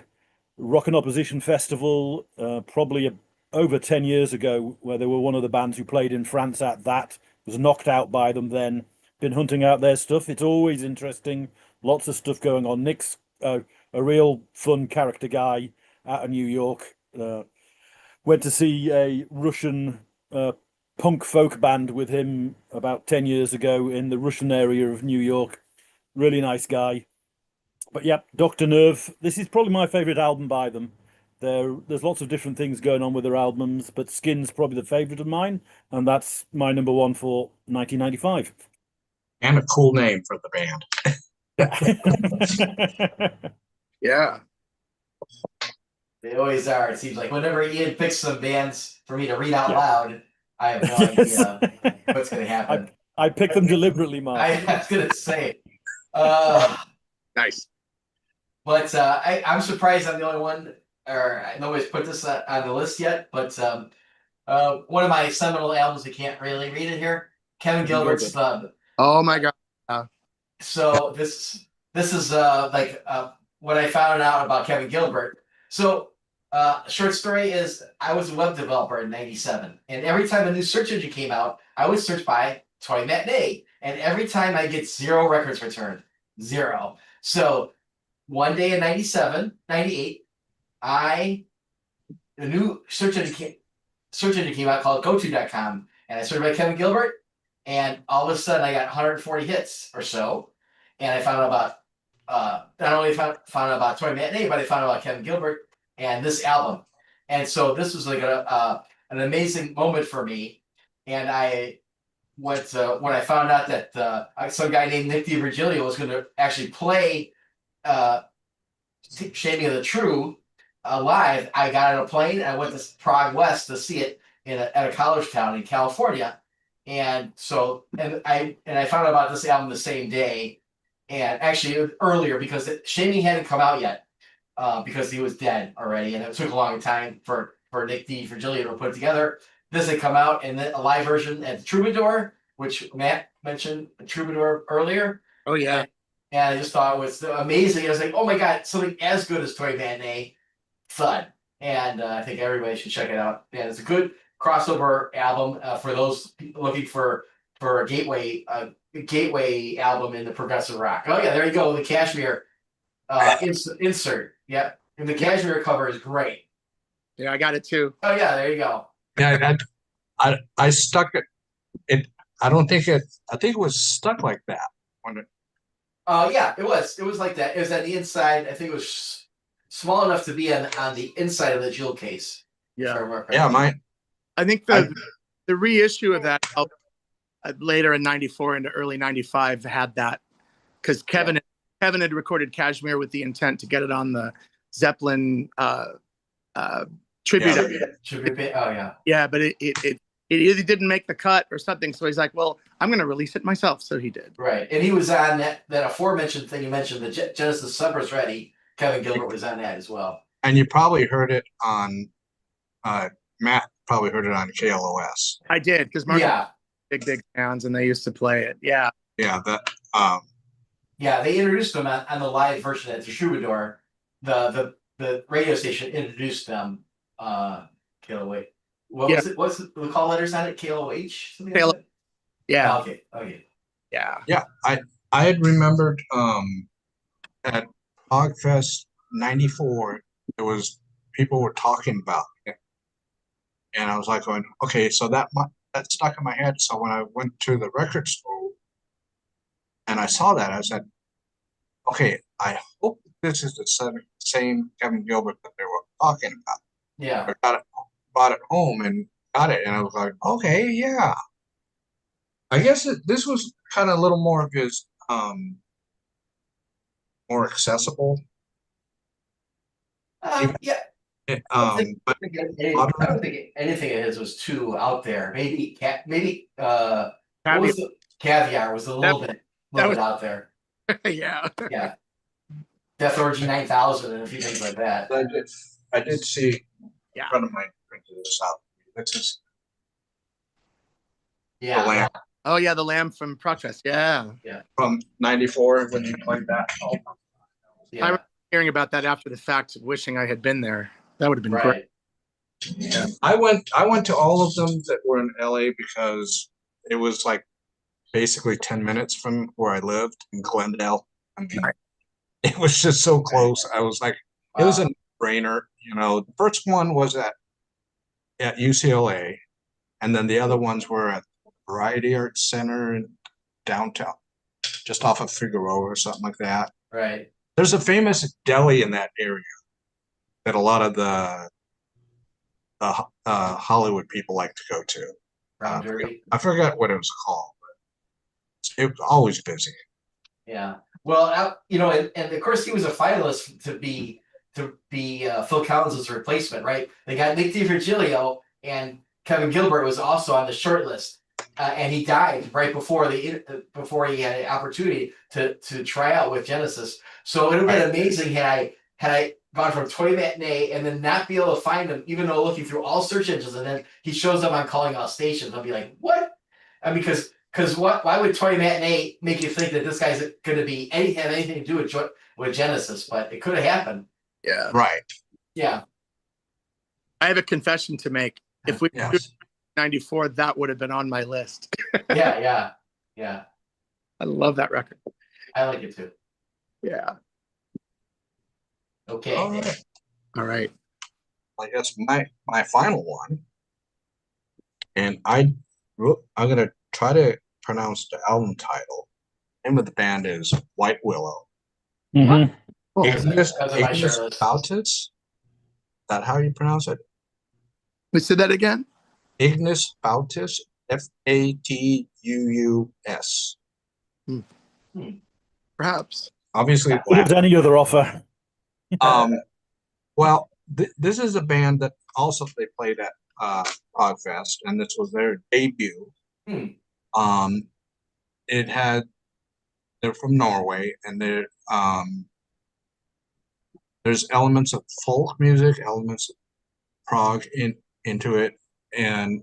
Rock and Opposition Festival probably over 10 years ago, where they were one of the bands who played in France at that. Was knocked out by them then. Been hunting out their stuff. It's always interesting. Lots of stuff going on. Nick's a real fun character guy out of New York. Went to see a Russian punk folk band with him about 10 years ago in the Russian area of New York. Really nice guy. But yeah, Dr. Nerve. This is probably my favorite album by them. There's lots of different things going on with their albums, but Skin's probably the favorite of mine, and that's my number one for 1995. And a cool name for the band. Yeah. They always are. It seems like whenever Ian picks some bands for me to read out loud, I have no idea what's going to happen. I picked them deliberately, Mark. I was going to say. Nice. But I'm surprised I'm the only one, or nobody's put this on the list yet. But one of my seminal albums, I can't really read it here. Kevin Gilbert's Thug. Oh my God. So this is what I found out about Kevin Gilbert. So short story is I was a web developer in '97, and every time a new search engine came out, I would search by Toy Matinee, and every time I get 0 records returned, 0. So one day in 98, a new search engine came out called GoTo.com, and I searched by Kevin Gilbert, and all of a sudden I got 140 hits or so, and I found out about not only found out about Toy Matinee, but I found out about Kevin Gilbert and this album. And so this was like an amazing moment for me. And I went when I found out that some guy named Nick DiVirgilio was going to actually play Shaming of the True live. I got on a plane and I went to Prague West to see it at a college town in California. And so I found out about this album the same day. And actually earlier because Shaming hadn't come out yet because he was dead already, and it took a long time for Nick DiVirgilio to put it together. This had come out, and then a live version at Troubadour, which Matt mentioned Troubadour earlier. Oh yeah. And I just thought it was amazing. I was like, oh my god, something as good as Toy Matinee, Thud. And I think everybody should check it out. Yeah, it's a good crossover album for those people looking for a gateway album in the progressive rock. Oh yeah, there you go. The Cashmere insert. Yep, and the Cashmere cover is great. Yeah, I got it too. Oh yeah, there you go. Yeah, I stuck it. I don't think it. I think it was stuck like that when it. Yeah, it was. It was like that. It was on the inside. I think it was small enough to be on the inside of the jewel case. if I Yeah. remember Yeah, correctly. I think the reissue of that album, later in '94 into early '95 had that, because Kevin had recorded Kashmir with the intent to get it on the Zeppelin tribute. Yeah. Should be. Oh yeah. Yeah, but it either didn't make the cut or something. So he's like, well, I'm going to release it myself. So he did. Right, and he was on that aforementioned thing you mentioned, the Genesis Summer's Ready. Kevin Gilbert was on that as well. And you probably heard it on. Matt probably heard it on KLOS. I did, because Mark Yeah, big fans and they used to play it. Yeah. Yeah, that. yeah, they introduced them on the live version at the Troubadour. The radio station introduced them. KLOH. What was it? What's the call letters on it? KLOH. Something like that? Yeah. Oh, okay. Okay. Yeah. Yeah, I had remembered at PogFest '94 there was people were talking about it, and I was like going, okay, so that stuck in my head. So when I went to the record store and I saw that, I said, okay, I hope this is the same Kevin Gilbert that they were talking about. Yeah. I brought it home and got it, and I was like, okay, yeah. I guess this was kind of a little more of his more accessible. Yeah. But I don't think anything of his was too out there. Maybe what was the Caviar was a little bit out there. Yeah. Yeah. Death Orgy 9000 and a few things like that. I did see Yeah. a friend of mine printed this out. This is the Yeah. Lamb Oh yeah, the Lamb from Process. Yeah. from '94 when you played that. Yeah. Hearing about that after the fact, wishing I had been there. That would have been great. Right. I went to all of them that were in LA because it was like basically 10 minutes from where I lived in Glendale. I mean, it was just so close. I was like, it was a brainer. You know, the first one was at UCLA, and then the other ones were at Variety Arts Center in downtown, just off of Figueroa or something like that. Right. There's a famous deli in that area that a lot of the Hollywood people like to go to. Brown Derby. I forgot what it was called, but it was always busy. Yeah. Well, and of course he was a finalist to be Phil Collins' replacement, right? They got Nick DiVirgilio, and Kevin Gilbert was also on the short list, and he died right before before he had an opportunity to try out with Genesis. So it would have been amazing had I gone from Toy Matinee and then not be able to find him, even though looking through all search engines, and then he shows up on Calling All Stations. I'll be like, what? I mean, because why would Toy Matinee make you think that this guy's going to be have anything to do with Genesis? But it could have happened. Yeah. Right. Yeah. I have a confession to make. If we Yes. 94, that would have been on my list. Yeah. I love that record. I like it too. Yeah. Okay. All right. All right. I guess my final one, and I'm gonna try to pronounce the album title. Name of the band is White Willow. Mhm. Ignis That's on my short list. Fautus. Is that how you pronounce it? We said that again. Ignis Fautus. Fatuus. Perhaps. Obviously, Good as any other offer. well, this is a band that also they played at PogFest, and this was their debut. They're from Norway, and there's elements of folk music, elements of prog into it, and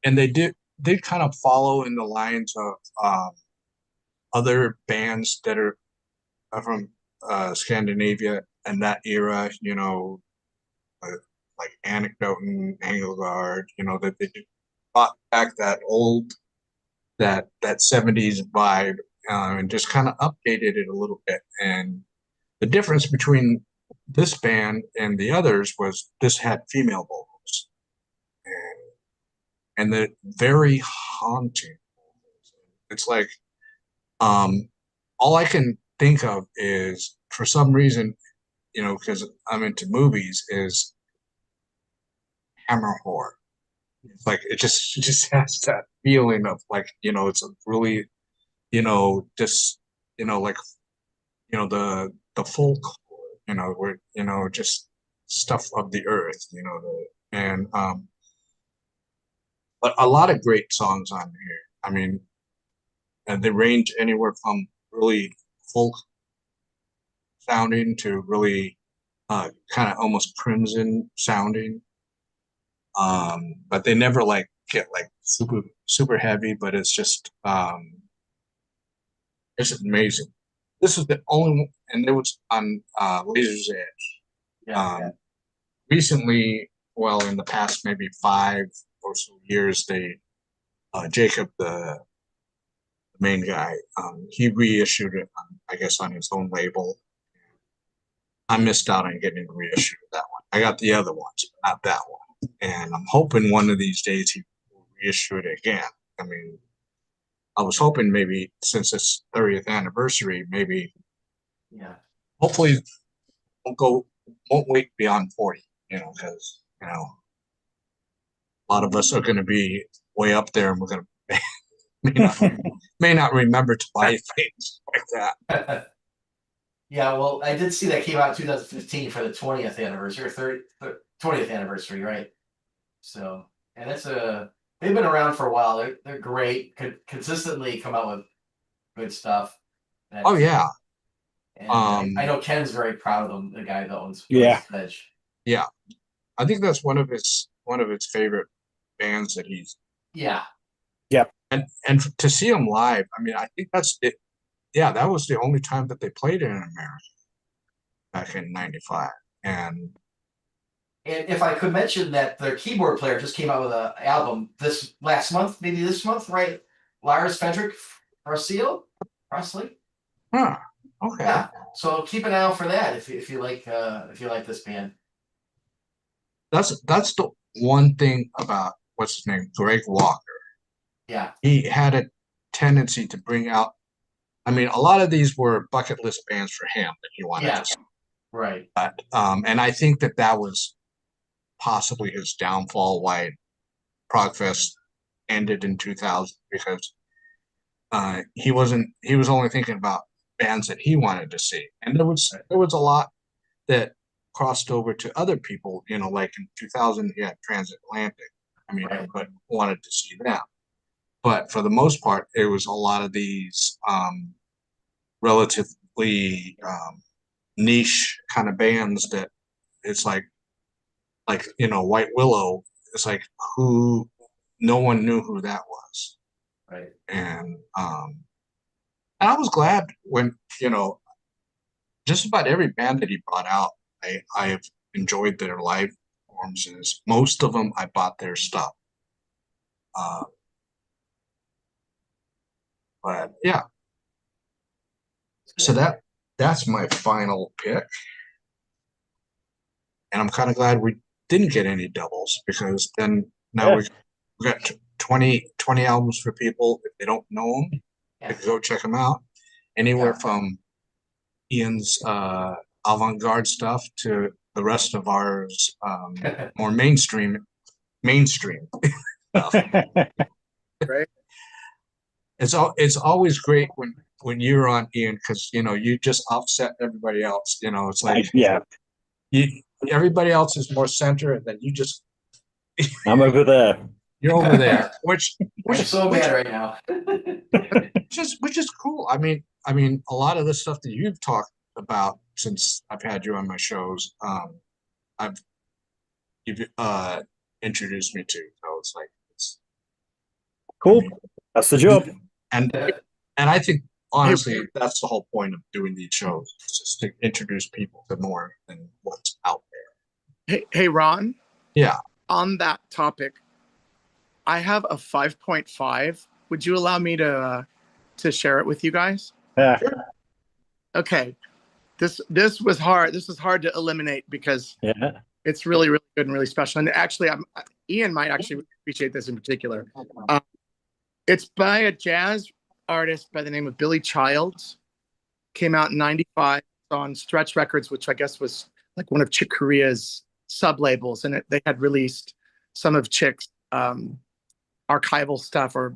they did kind of follow in the lines of other bands that are from Scandinavia and that era, like Anecdote and Engelgard, that they brought back that 70s vibe, and just kind of updated it a little bit. And the difference between this band and the others was this had female vocals, and they're very haunting. It's like, all I can think of is, for some reason, because I'm into movies, is Hammer horror. It's like it just has that feeling of, like, it's a really, just, like, the folk, where, just stuff of the earth, and but a lot of great songs on here. I mean, and they range anywhere from really folk sounding to really kind of almost Crimson sounding. But they never like get like super heavy, but it's just amazing. This is the only one, and it was on Laser's Edge. Yeah. Recently, well, in the past maybe 5 or so years, they Jacob, the main guy, he reissued it, I guess, on his own label. I missed out on getting a reissue of that one. I got the other ones, but not that one. And I'm hoping one of these days he will reissue it again. I mean, I was hoping maybe since it's 30th anniversary, maybe, Yeah. hopefully won't wait beyond 40, because, a lot of us are going to be way up there, and we're going to may not remember to buy things like that. Yeah, well, I did see that came out in 2015 for the 20th anniversary, or 20th anniversary, right? So, and they've been around for a while. They're great. Could consistently come out with good stuff. Oh yeah. And I know Ken's very proud of them, the guy that owns Yeah. Edge. Yeah. I think that's one of his favorite bands that he's. Yeah. And to see them live, I mean, I think that's it. Yeah, that was the only time that they played in America back in '95. And if I could mention that their keyboard player just came out with an album this month, right? Lars Fredrik Presley. huh, okay. Yeah. So keep an eye out for that if you like this band. That's the one thing about what's his name, Greg Walker. Yeah. He had a tendency to bring out. I mean, a lot of these were bucket list bands for him that he wanted to see. Right. But and I think that was possibly his downfall, why Progfest ended in 2000, because he was only thinking about bands that he wanted to see, and there was a lot that crossed over to other people, like in 2000 he had Transatlantic. I mean, everybody wanted to see them, but for the most part it was a lot of these relatively niche kind of bands that it's like White Willow. It's like, who no one knew who that was, right? And I was glad when just about every band that he brought out, I have enjoyed their live performances. Most of them I bought their stuff, but yeah. So that's my final pick, and I'm kind of glad we didn't get any doubles, because then now we got 20 albums for people. If they don't know them, they can go check them out. Anywhere from Ian's avant-garde stuff to the rest of ours, more mainstream stuff. Right. It's always great when you're on, Ian, because you just offset everybody else. It's like, everybody else is more center, and then you just I'm over there. You're over there, which I'm so mad right now. which is cool. I mean, a lot of the stuff that you've talked about since I've had you on my shows, you've introduced me to. So it's cool. That's the job. And I think honestly, that's the whole point of doing these shows, is just to introduce people to more than what's out there. Hey, Ron. Yeah. On that topic, I have a 5.5. Would you allow me to share it with you guys? Yeah. Okay. This was hard. This was hard to eliminate because Yeah. it's really, really good and really special. And actually, Ian might actually appreciate this in particular. It's by a jazz artist by the name of Billy Childs. Came out in '95 on Stretch Records, which I guess was like one of Chick Corea's sub labels, and they had released some of Chick's archival stuff or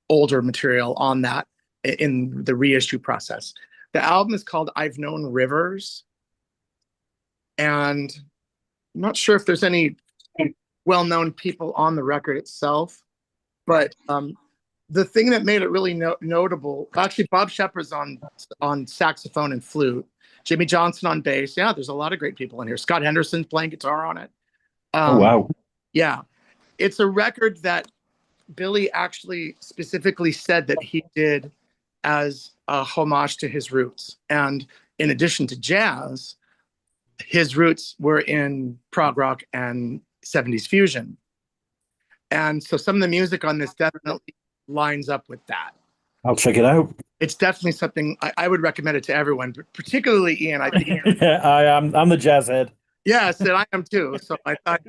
older material on that in the reissue process. The album is called I've Known Rivers, and I'm not sure if there's any well-known people on the record itself, but the thing that made it really notable, actually, Bob Shepard's on saxophone and flute, Jimmy Johnson on bass. Yeah, there's a lot of great people in here. Scott Henderson's playing guitar on it. Oh, wow. Yeah, it's a record that Billy actually specifically said that he did as a homage to his roots. And in addition to jazz, his roots were in prog rock and 70s fusion. And so some of the music on this definitely lines up with that. I'll check it out. It's definitely something I would recommend it to everyone, but particularly Ian. I think. I'm the jazz head. Yes, and I am too. So I thought.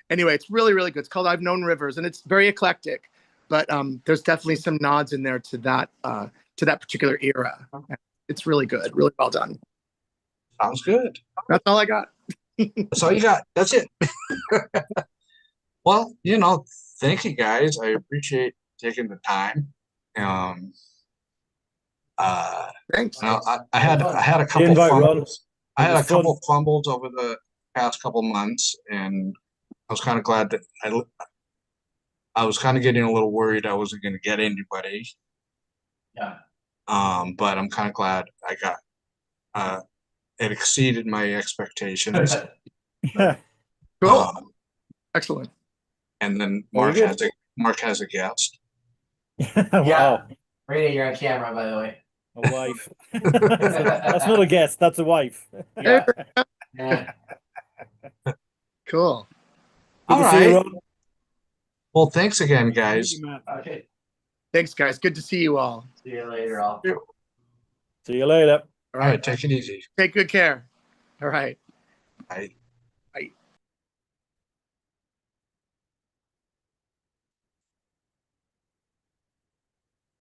Anyway, it's really, really good. It's called I've Known Rivers, and it's very eclectic, but there's definitely some nods in there to that particular era. It's really good, really well done. Sounds good. That's all I got. That's all you got. That's it. Well, thank you guys. I appreciate taking the time. Thanks. I had a couple Invite, Ron. fumbles. I had a was fun. couple fumbles over the past couple months, and I was kind of glad that I was kind of getting a little worried I wasn't going to get anybody. Yeah. But I'm kind of glad I got it exceeded my expectations. Cool. Excellent. And then Very good. Mark has a guest. Wow. Rita, you're on camera, by the way. A wife. That's not a guest. That's a wife. Yeah. Yeah. Cool. Good All to see you, right. Ron. Well, thanks again, guys. Thank you, Matt. Okay. Thanks, guys. Good to see you all. See you later, all. See you later. All All right, take it easy. Take good care. All right. Bye.